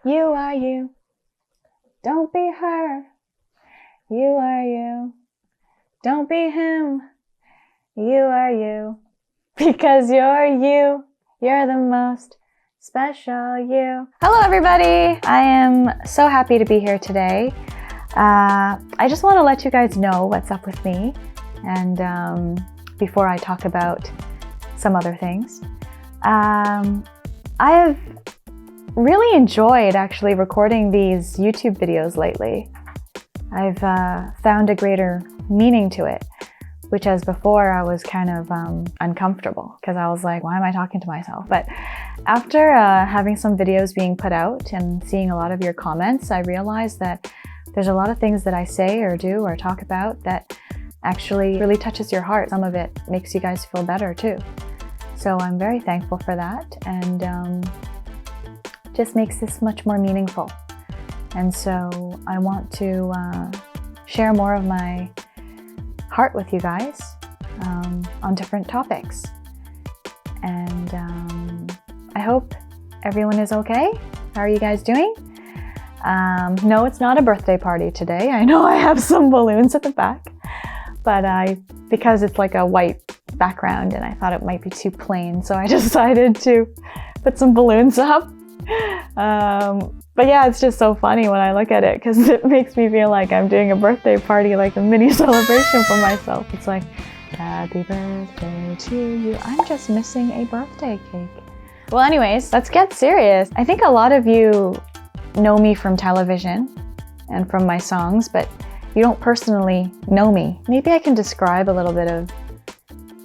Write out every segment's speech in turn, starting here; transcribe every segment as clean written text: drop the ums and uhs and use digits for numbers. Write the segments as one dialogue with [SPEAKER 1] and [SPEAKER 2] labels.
[SPEAKER 1] You are you. Don't be her. You are you. Don't be him. You are you. Because you're you. You're the most special you. Hello, everybody. I am so happy to be here today. I just want to let you guys know what's up with me. And before I talk about some other things, I have really enjoyed actually recording these YouTube videos lately. I've found a greater meaning to it, which as before I was kind of uncomfortable because I was like, why am I talking to myself? But after having some videos being put out and seeing a lot of your comments, I realized that there's a lot of things that I say or do or talk about that actually really touches your heart. Some of it makes you guys feel better too. So I'm very thankful for that, and just makes this much more meaningful. And so I want to share more of my heart with you guys on different topics. And I hope everyone is okay. How are you guys doing? No, it's not a birthday party today. I know I have some balloons at the back, but because it's like a white background and I thought it might be too plain, so I decided to put some balloons up. But yeah, it's just so funny when I look at it because it makes me feel like I'm doing a birthday party, like a mini celebration for myself. It's like, happy birthday to you. I'm just missing a birthday cake. Well, anyways, let's get serious. I think a lot of you know me from television and from my songs, but you don't personally know me. Maybe I can describe a little bit of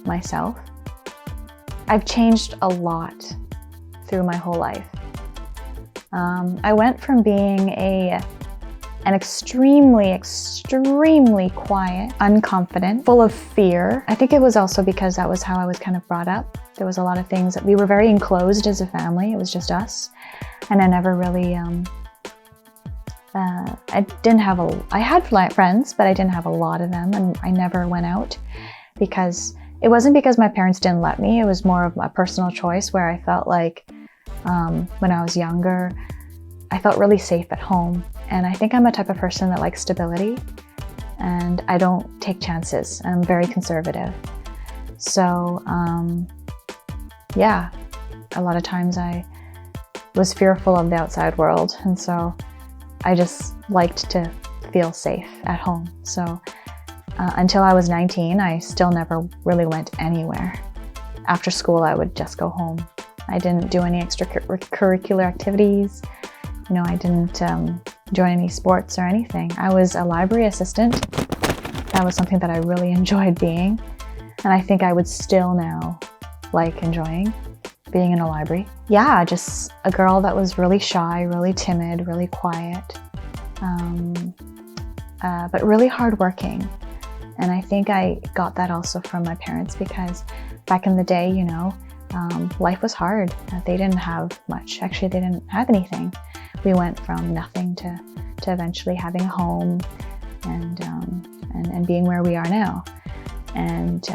[SPEAKER 1] myself. I've changed a lot through my whole life. I went from being an extremely quiet, unconfident, full of fear. I think it was also because that was how I was kind of brought up. There was a lot of things that we were very enclosed as a family. It was just us. And I never really, I had friends, but I didn't have a lot of them. And I never went out because it wasn't because my parents didn't let me. It was more of a personal choice where I felt like when I was younger, I felt really safe at home. And I think I'm a type of person that likes stability and I don't take chances. I'm very conservative. So yeah, a lot of times I was fearful of the outside world. And so I just liked to feel safe at home. So until I was 19, I still never really went anywhere. After school, I would just go home. I didn't do any extracurricular activities. You know, I didn't join any sports or anything. I was a library assistant. That was something that I really enjoyed being. And I think I would still now like enjoying being in a library. Yeah, just a girl that was really shy, really timid, really quiet, but really hardworking. And I think I got that also from my parents because back in the day, you know, life was hard. They didn't have much. Actually, they didn't have anything. We went from nothing to eventually having a home and being where we are now. And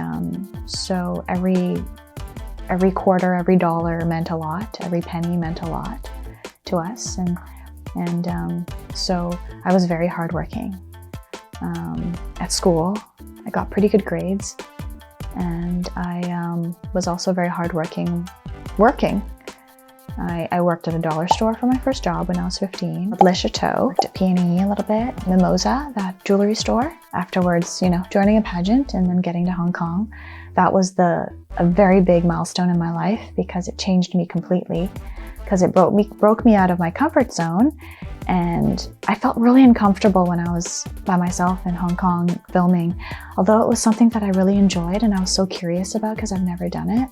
[SPEAKER 1] so every quarter, every dollar meant a lot. Every penny meant a lot to us. And so I was very hardworking. At school, I got pretty good grades. And I was also very hardworking working. I worked at a dollar store for my first job when I was 15. Le Chateau, worked at P&E a little bit. Mimosa, that jewelry store. Afterwards, you know, joining a pageant and then getting to Hong Kong. That was a very big milestone in my life because it changed me completely. Because it broke me out of my comfort zone. And I felt really uncomfortable when I was by myself in Hong Kong filming, although it was something that I really enjoyed and I was so curious about because I've never done it.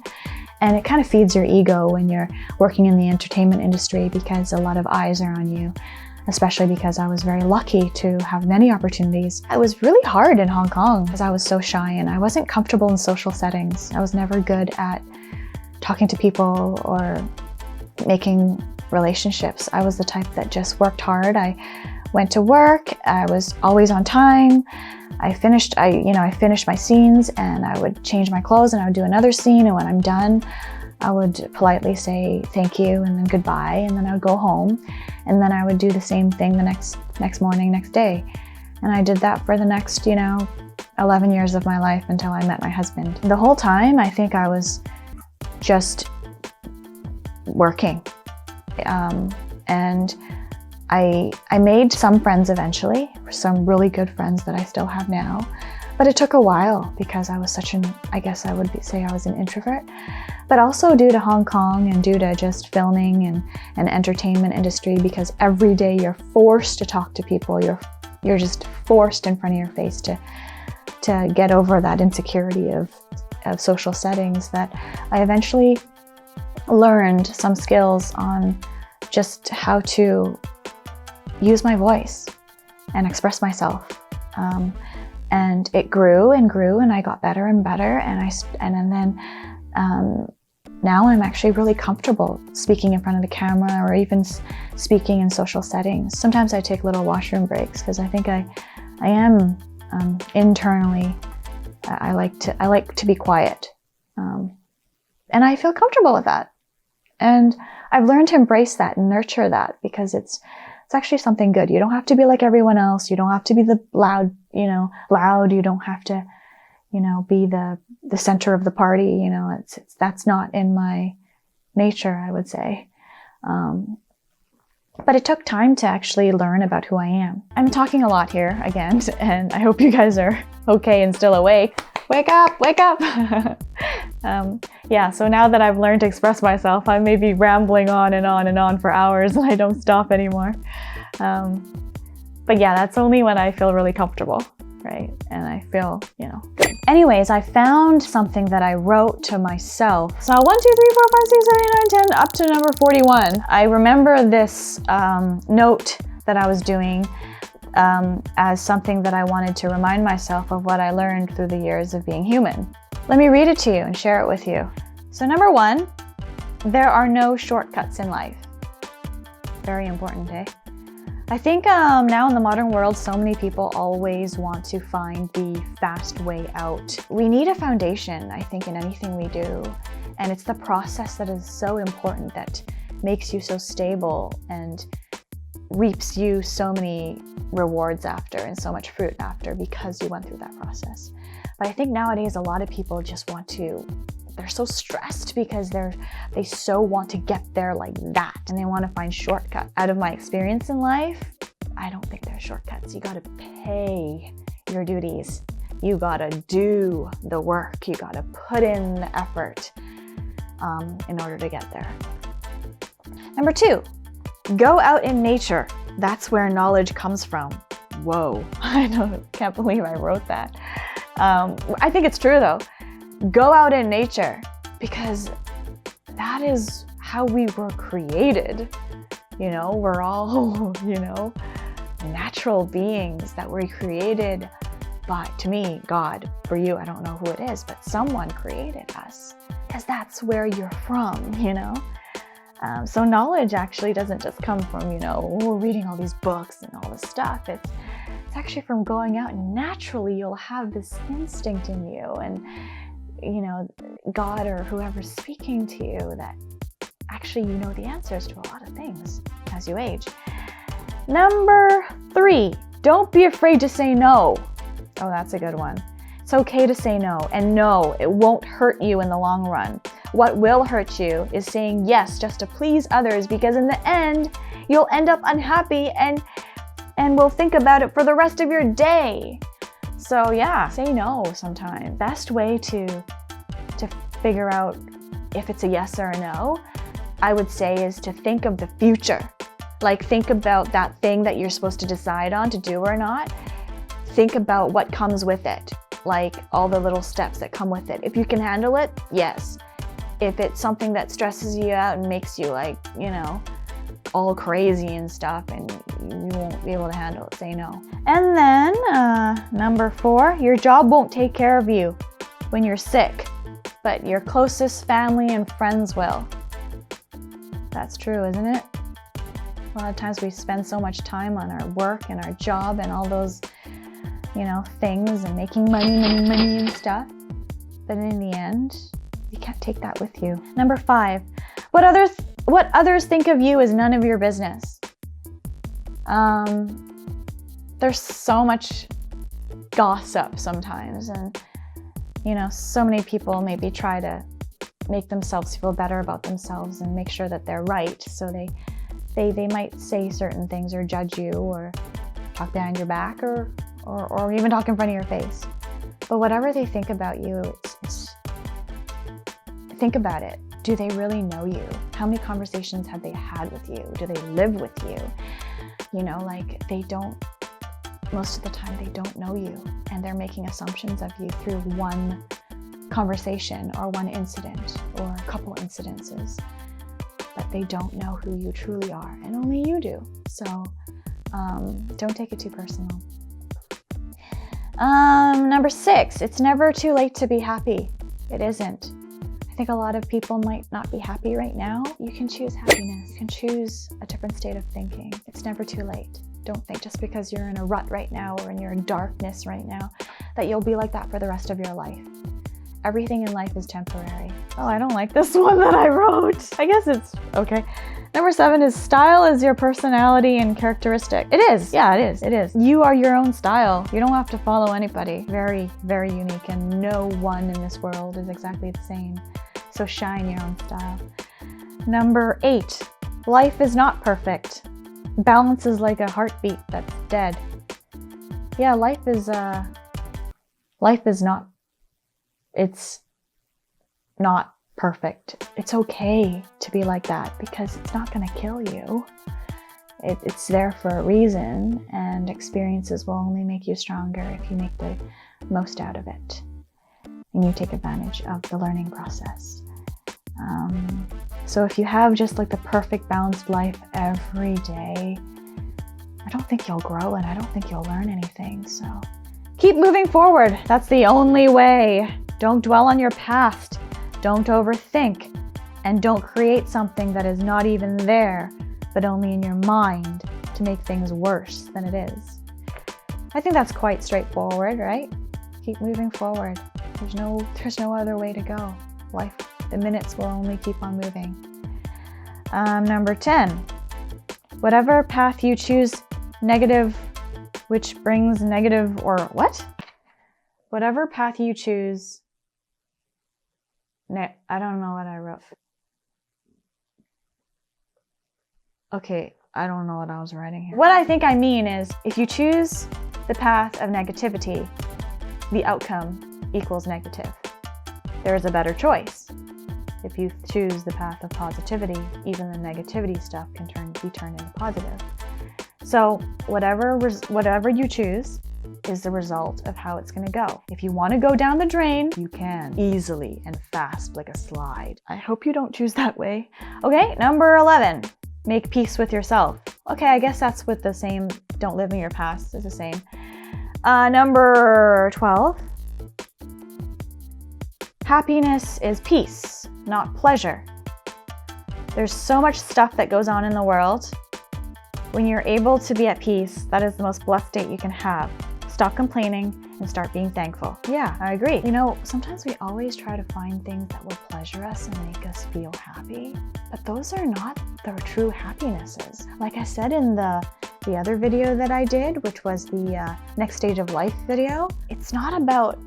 [SPEAKER 1] And it kind of feeds your ego when you're working in the entertainment industry because a lot of eyes are on you, especially because I was very lucky to have many opportunities. It was really hard in Hong Kong because I was so shy and I wasn't comfortable in social settings. I was never good at talking to people or making relationships. I was the type that just worked hard. I went to work. I was always on time. I finished my scenes and I would change my clothes and I would do another scene, and when I'm done, I would politely say thank you and then goodbye, and then I would go home, and then I would do the same thing the next morning, next day. And I did that for the next, 11 years of my life until I met my husband. The whole time, I think I was just working. And I made some friends eventually, some really good friends that I still have now. But it took a while because I was I guess I would say I was an introvert. But also due to Hong Kong and due to just filming and entertainment industry, because every day you're forced to talk to people. You're just forced in front of your face to get over that insecurity of social settings, that I eventually learned some skills on just how to use my voice and express myself. And it grew and grew, and I got better and better, and then now I'm actually really comfortable speaking in front of the camera or even speaking in social settings. Sometimes I take little washroom breaks because I think I am internally, I like to be quiet, and I feel comfortable with that. And I've learned to embrace that and nurture that, because it's actually something good. You don't have to be like everyone else. You don't have to be the loud. You don't have to, be the center of the party. That's not in my nature, I would say. But it took time to actually learn about who I am. I'm talking a lot here again, and I hope you guys are okay and still awake. Wake up, wake up. Yeah, so now that I've learned to express myself, I may be rambling on and on and on for hours, and I don't stop anymore. But yeah, that's only when I feel really comfortable, right? And I feel, good. Anyways, I found something that I wrote to myself. So 1, 2, 3, 4, 5, 6, 7, 8, 9, 10, up to number 41. I remember this note that I was doing as something that I wanted to remind myself of what I learned through the years of being human. Let me read it to you and share it with you. So number 1, there are no shortcuts in life. Very important, eh? I think now in the modern world, so many people always want to find the fast way out. We need a foundation, I think, in anything we do. And it's the process that is so important, that makes you so stable and reaps you so many rewards after and so much fruit after, because you went through that process. But I think nowadays a lot of people just they're so stressed because they so want to get there like that, and they want to find shortcuts. Out of my experience in life, I don't think there's shortcuts. You gotta pay your duties. You gotta do the work. You gotta put in the effort in order to get there. Number 2, go out in nature. That's where knowledge comes from. Whoa, can't believe I wrote that. I think it's true though. Go out in nature, because that is how we were created. We're all, natural beings that were created by, to me, God. For you, I don't know who it is, but someone created us, because that's where you're from, So knowledge actually doesn't just come from, reading all these books and all this stuff. It's actually from going out, and naturally you'll have this instinct in you, and God or whoever's speaking to you, that actually you know the answers to a lot of things as you age. Number 3, don't be afraid to say no. Oh, that's a good one. It's okay to say no, and no, it won't hurt you in the long run. What will hurt you is saying yes just to please others, because in the end, you'll end up unhappy and will think about it for the rest of your day. So yeah, say no sometimes. Best way to figure out if it's a yes or a no, I would say, is to think of the future. Like, think about that thing that you're supposed to decide on to do or not. Think about what comes with it, like all the little steps that come with it. If you can handle it, yes. If it's something that stresses you out and makes you all crazy and stuff, and you won't be able to handle it, say no. And then number 4, your job won't take care of you when you're sick, but your closest family and friends will. That's true, isn't it? A lot of times we spend so much time on our work and our job and all those, things, and making money and stuff. But in the end, You can't take that with you. Number 5, what others think of you is none of your business. There's so much gossip sometimes, and so many people maybe try to make themselves feel better about themselves and make sure that they're right. So they might say certain things or judge you or talk behind your back or even talk in front of your face. But whatever they think about you, think about it. Do they really know you? How many conversations have they had with you? Do they live with you? Most of the time they don't know you, and they're making assumptions of you through one conversation or one incident or a couple incidences, but they don't know who you truly are, and only you do. So don't take it too personal. Number 6, it's never too late to be happy. It isn't. I think a lot of people might not be happy right now. You can choose happiness. You can choose a different state of thinking. It's never too late. Don't think just because you're in a rut right now or you're in darkness right now that you'll be like that for the rest of your life. Everything in life is temporary. Oh, I don't like this one that I wrote. I guess it's okay. Number 7 is style is your personality and characteristic. It is. Yeah, it is. It is. You are your own style. You don't have to follow anybody. Very, very unique, and no one in this world is exactly the same. So shine your own style. Number 8, life is not perfect. Balance is like a heartbeat that's dead. Yeah, life is not, it's not perfect. It's okay to be like that because it's not going to kill you. It's there for a reason, and experiences will only make you stronger if you make the most out of it and you take advantage of the learning process. So if you have just like the perfect balanced life every day, I don't think you'll grow and I don't think you'll learn anything. So keep moving forward. That's the only way. Don't dwell on your past. Don't overthink. And don't create something that is not even there, but only in your mind to make things worse than it is. I think that's quite straightforward, right? Keep moving forward. There's no other way to go. Life, the minutes will only keep on moving. Number 10, whatever path you choose, negative, which brings negative, or what? Whatever path you choose, I don't know what I wrote. Okay, I don't know what I was writing here. What I think I mean is, if you choose the path of negativity, the outcome equals negative. There is a better choice. If you choose the path of positivity, even the negativity stuff can be turned into positive. So whatever you choose is the result of how it's going to go. If you want to go down the drain, you can easily and fast like a slide. I hope you don't choose that way. Okay, number 11, make peace with yourself. Okay, I guess that's with the same, don't live in your past is the same. Number 12, happiness is peace, not pleasure. There's so much stuff that goes on in the world. When you're able to be at peace, that is the most blessed state you can have. Stop complaining and start being thankful. Yeah, I agree. Sometimes we always try to find things that will pleasure us and make us feel happy, but those are not the true happinesses. Like I said in the other video that I did, which was the next stage of life video, it's not about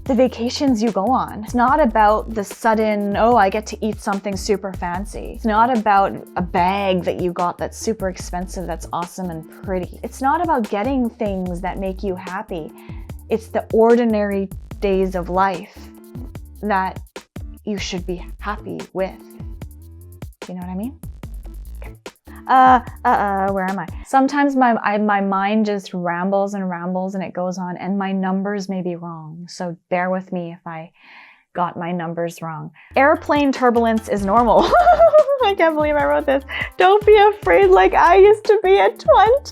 [SPEAKER 1] the vacations you go on. It's not about the sudden, oh, I get to eat something super fancy. It's not about a bag that you got that's super expensive, that's awesome and pretty. It's not about getting things that make you happy. It's the ordinary days of life that you should be happy with. You know what I mean? Okay. Where am I? Sometimes my mind just rambles and it goes on, and my numbers may be wrong. So bear with me if I got my numbers wrong. Airplane turbulence is normal. I can't believe I wrote this. Don't be afraid like I used to be at 20.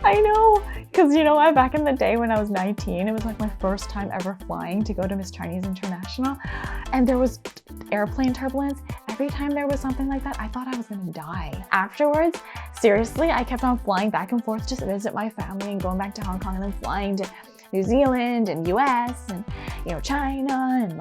[SPEAKER 1] I know, because back in the day when I was 19, it was like my first time ever flying to go to Miss Chinese International, and there was airplane turbulence. Every time there was something like that, I thought I was gonna die. Afterwards, seriously, I kept on flying back and forth just to visit my family and going back to Hong Kong and then flying to New Zealand and US and China and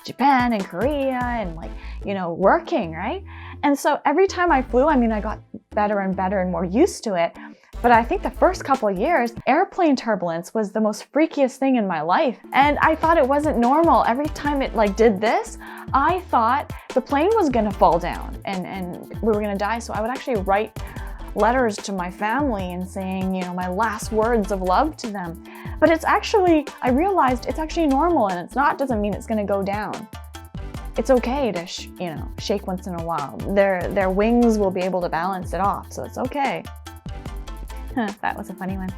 [SPEAKER 1] Japan and Korea and like, you know, working, right? And so every time I flew, I mean, I got better and better and more used to it. But I think the first couple of years, airplane turbulence was the most freakiest thing in my life. And I thought it wasn't normal. Every time it like did this, I thought the plane was gonna fall down and we were gonna die. So I would actually write letters to my family and saying, you know, my last words of love to them. But it's actually, I realized it's actually normal, and it's not, doesn't mean it's gonna go down. It's okay to, you know, shake once in a while. Their wings will be able to balance it off, so it's okay. That was a funny one.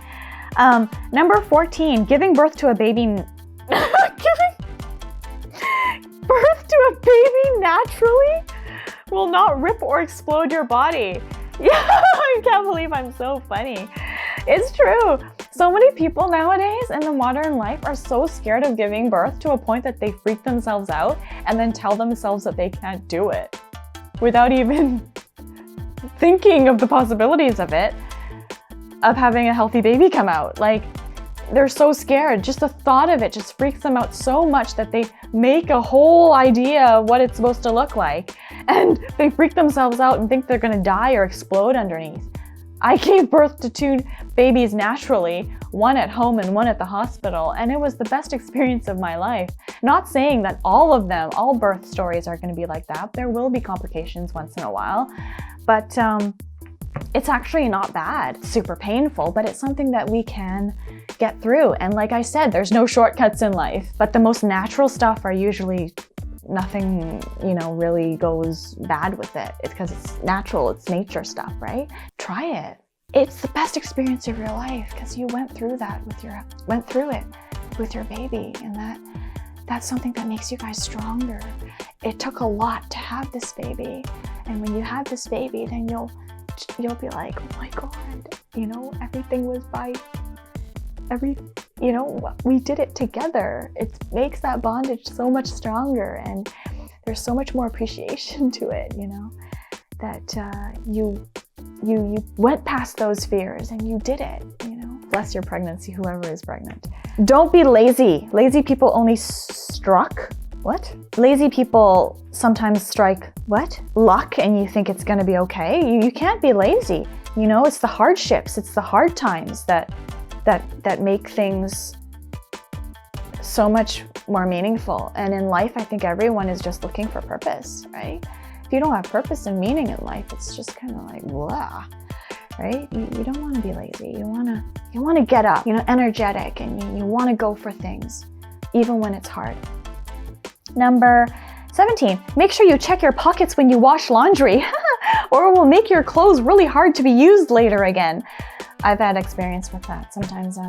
[SPEAKER 1] Number 14, giving birth to a baby. Giving birth to a baby naturally will not rip or explode your body. Yeah, I can't believe I'm so funny. It's true. So many people nowadays in the modern life are so scared of giving birth to a point that they freak themselves out and then tell themselves that they can't do it without even thinking of the possibilities of it, of having a healthy baby come out. Like, they're so scared. Just the thought of it just freaks them out so much that they make a whole idea of what it's supposed to look like. And they freak themselves out and think they're gonna die or explode underneath. I gave birth to 2 babies naturally, one at home and one at the hospital, and it was the best experience of my life. Not saying that all of them, all birth stories are gonna be like that. There will be complications once in a while, but it's actually not bad. It's super painful, but it's something that we can get through. And like I said, there's no shortcuts in life, but the most natural stuff are usually nothing, you know, really goes bad with it. It's because it's natural, it's nature stuff, right? Try it. It's the best experience of your life because you went through that with your baby, and that's something that makes you guys stronger. It took a lot to have this baby, and when you have this baby, then you'll be like, oh my God, you know, everything was you know, we did it together. It makes that bondage so much stronger, and there's so much more appreciation to it, you know, that you went past those fears and you did it, you know. Bless your pregnancy, whoever is pregnant. Don't be lazy. Lazy people only what? Lazy people sometimes strike what? Luck, and you think it's gonna be okay. You can't be lazy. You know, it's the hardships, it's the hard times that make things so much more meaningful. And in life, I think everyone is just looking for purpose, right? If you don't have purpose and meaning in life, it's just kind of like blah, right? You don't want to be lazy. You want to get up, you know, energetic, and you want to go for things, even when it's hard. Number 17, make sure you check your pockets when you wash laundry, or it will make your clothes really hard to be used later again. I've had experience with that. Sometimes,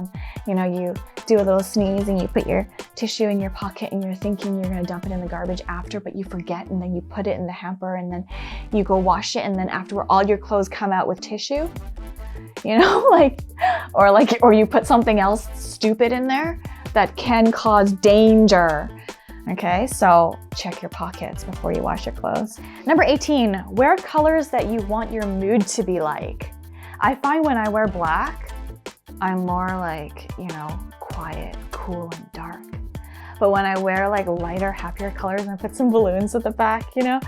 [SPEAKER 1] you know, you do a little sneeze and you put your tissue in your pocket and you're thinking you're gonna dump it in the garbage after, but you forget, and then you put it in the hamper and then you go wash it, and then afterward all your clothes come out with tissue, you know, or you put something else stupid in there that can cause danger. Okay, so check your pockets before you wash your clothes. Number 18, wear colors that you want your mood to be like. I find when I wear black, I'm more like, you know, quiet, cool, and dark. But when I wear like lighter, happier colors and I put some balloons at the back, you know,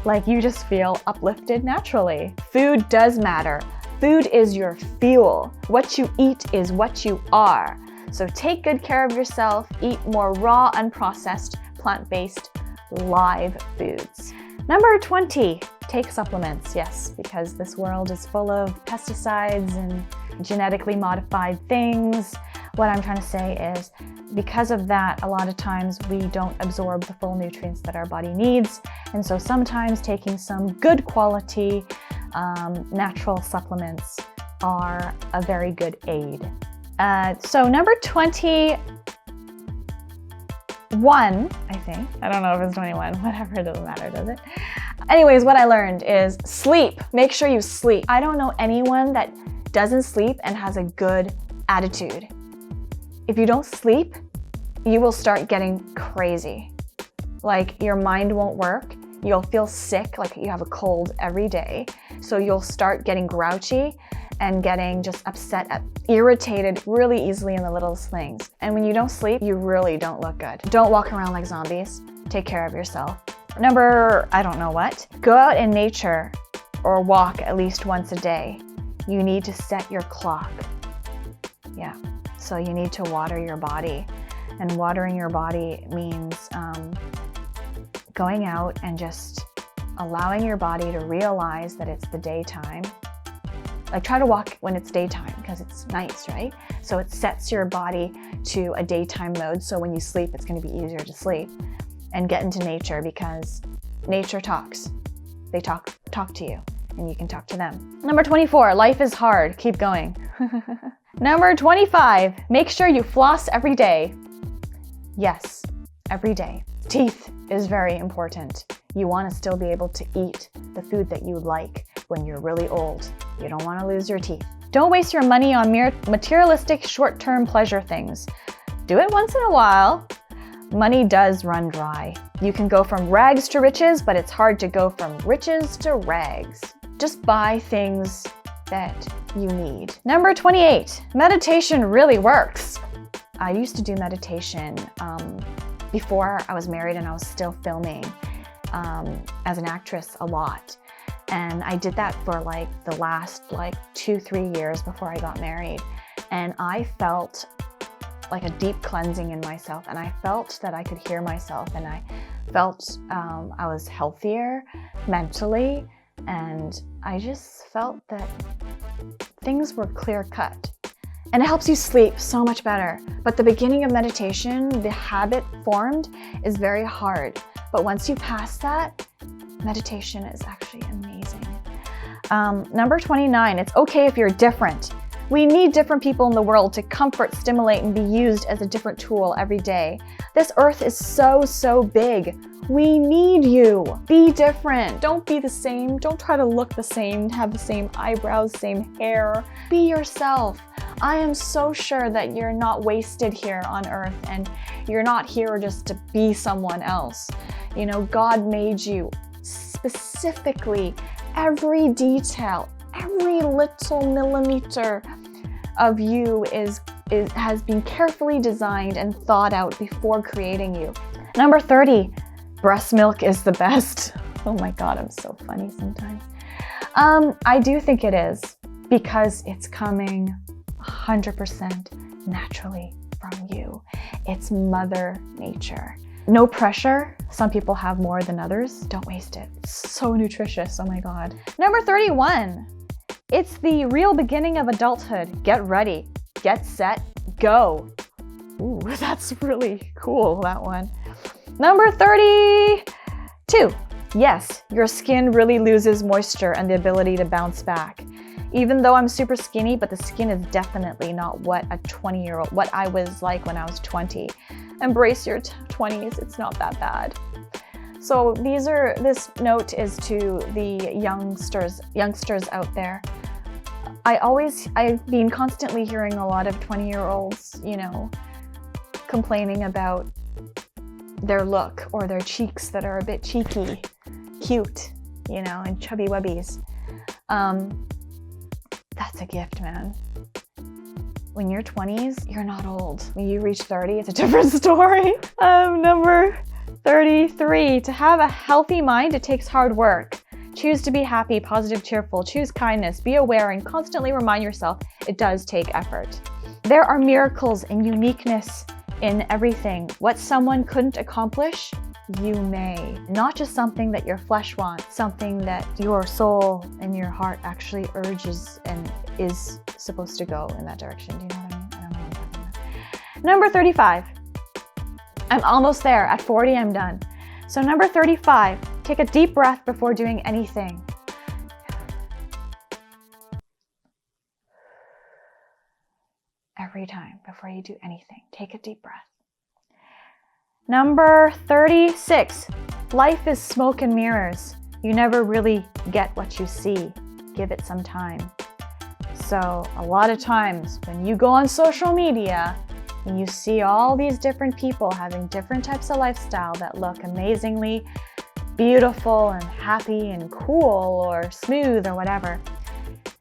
[SPEAKER 1] like you just feel uplifted naturally. Food does matter. Food is your fuel. What you eat is what you are. So take good care of yourself, eat more raw, unprocessed, plant-based, live foods. Number 20, take supplements. Yes, because this world is full of pesticides and genetically modified things. What I'm trying to say is, because of that, a lot of times we don't absorb the full nutrients that our body needs. And so sometimes taking some good quality natural supplements are a very good aid. So number 21, I think. I don't know if it's 21, whatever, it doesn't matter, does it? Anyways, what I learned is sleep. Make sure you sleep. I don't know anyone that doesn't sleep and has a good attitude. If you don't sleep, you will start getting crazy. Like your mind won't work. You'll feel sick, like you have a cold every day. So you'll start getting grouchy and getting just upset, irritated really easily in the littlest things. And when you don't sleep, you really don't look good. Don't walk around like zombies. take care of yourself. Number, I don't know what. Go out in nature or walk at least once a day. You need to set your clock. Yeah, so you need to water your body. And watering your body means going out and just allowing your body to realize that it's the daytime. Like try to walk when it's daytime because it's nice, right? So it sets your body to a daytime mode. So when you sleep, it's going to be easier to sleep. And get into nature because nature talks. They talk to you and you can talk to them. Number 24, life is hard. Keep going. Number 25, make sure you floss every day. Yes, every day. Teeth is very important. You want to still be able to eat the food that you like when you're really old. You don't want to lose your teeth. Don't waste your money on mere materialistic short-term pleasure things. Do it once in a while. Money does run dry. You can go from rags to riches, but it's hard to go from riches to rags. Just buy things that you need. Number 28, meditation really works. I used to do meditation before I was married and I was still filming as an actress a lot. And I did that for like the last 2-3 years before I got married. And I felt like a deep cleansing in myself, and I felt that I could hear myself, and I felt I was healthier mentally, and I just felt that things were clear cut. And it helps you sleep so much better. But the beginning of meditation, the habit formed, is very hard. But once you pass that, meditation is actually amazing. Number 29, it's okay if you're different. We need different people in the world to comfort, stimulate, and be used as a different tool every day. This earth is so big. We need you. Be different. Don't be the same. Don't try to look the same, have the same eyebrows, same hair. Be yourself. I am so sure that you're not wasted here on earth and you're not here just to be someone else. You know, God made you specifically. Every detail, every little millimeter of you has been carefully designed and thought out before creating you. Number 30, breast milk is the best. Oh my God, I'm so funny sometimes. I do think it is because it's coming 100% naturally from you. It's Mother Nature. No pressure. Some people have more than others. Don't waste it. It's so nutritious. Oh my God. Number 31. It's the real beginning of adulthood. Get ready. Get set. Go. Ooh, that's really cool, that one. Number 32. Yes, your skin really loses moisture and the ability to bounce back. Even though I'm super skinny, but the skin is definitely not what what I was like when I was 20. Embrace your 20s, it's not that bad. So this note is to the youngsters out there. I've been constantly hearing a lot of 20-year-olds, complaining about their look or their cheeks that are a bit cheeky, cute, and chubby wubbies. That's a gift, man. When you're 20s, you're not old. When you reach 30, it's a different story. Number 33, to have a healthy mind, it takes hard work. Choose to be happy, positive, cheerful. Choose kindness. Be aware and constantly remind yourself it does take effort. There are miracles and uniqueness in everything. What someone couldn't accomplish, you may. Not just something that your flesh wants, something that your soul and your heart actually urges and is supposed to go in that direction. Do you know what I mean? I don't know what I'm talking about. Number 35. I'm almost there. At 40, I'm done. So number 35, take a deep breath before doing anything. Every time before you do anything, take a deep breath. Number 36, life is smoke and mirrors. You never really get what you see. Give it some time. So a lot of times when you go on social media and you see all these different people having different types of lifestyle that look amazingly beautiful and happy and cool or smooth or whatever,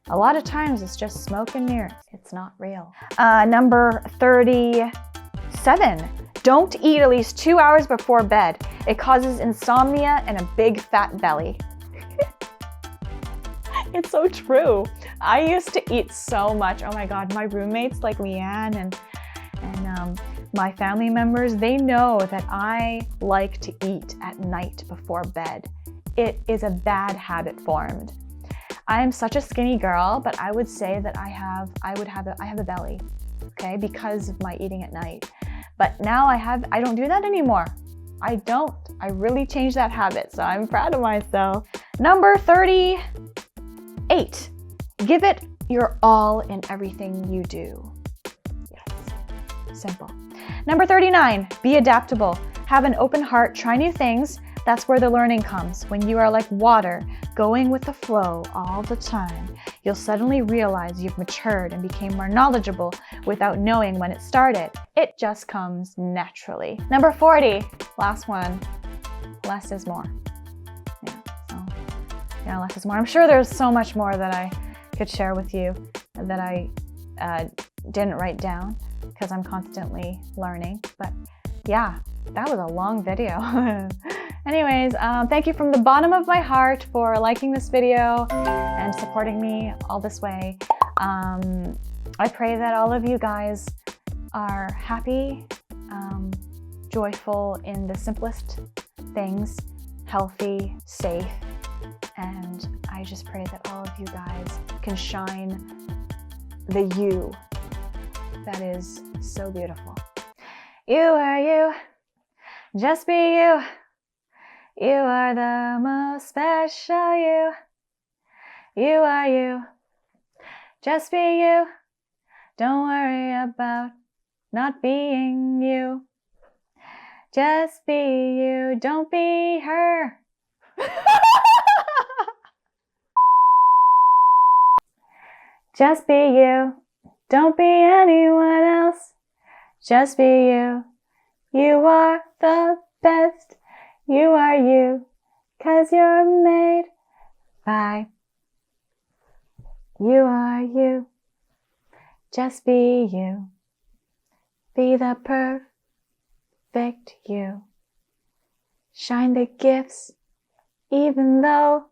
[SPEAKER 1] a lot of times it's just smoke and mirrors. It's not real. Number 37, Don't eat at least 2 hours before bed. It causes insomnia and a big fat belly. It's so true. I used to eat so much. Oh my God, my roommates like Leanne and my family members, they know that I like to eat at night before bed. It is a bad habit formed. I am such a skinny girl, but I would say that I have a belly, okay, because of my eating at night. But now I don't do that anymore. I don't. I really changed that habit, so I'm proud of myself. Number 38. Give it your all in everything you do. Yes. Simple. Number 39. Be adaptable. Have an open heart. Try new things. That's where the learning comes. When you are like water, going with the flow all the time, you'll suddenly realize you've matured and became more knowledgeable without knowing when it started. It just comes naturally. Number 40, last one, less is more. Less is more. I'm sure there's so much more that I could share with you that I didn't write down because I'm constantly learning. But yeah, that was a long video. Anyways, thank you from the bottom of my heart for liking this video and supporting me all this way. I pray that all of you guys are happy, joyful in the simplest things, healthy, safe, and I just pray that all of you guys can shine the you that is so beautiful. You are you, just be you. You are the most special you. You are you. Just be you. Don't worry about not being you. Just be you. Don't be her. Just be you. Don't be anyone else. Just be you. You are the best. You are you, 'cause you're made by. You are you, just be you. Be the perfect you. Shine the gifts, even though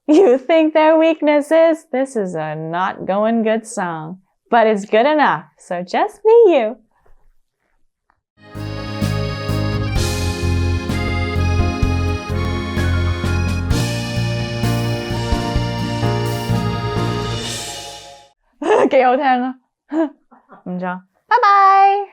[SPEAKER 1] you think they're weaknesses. This is a not going good song, but it's good enough, so just be you. Bye bye.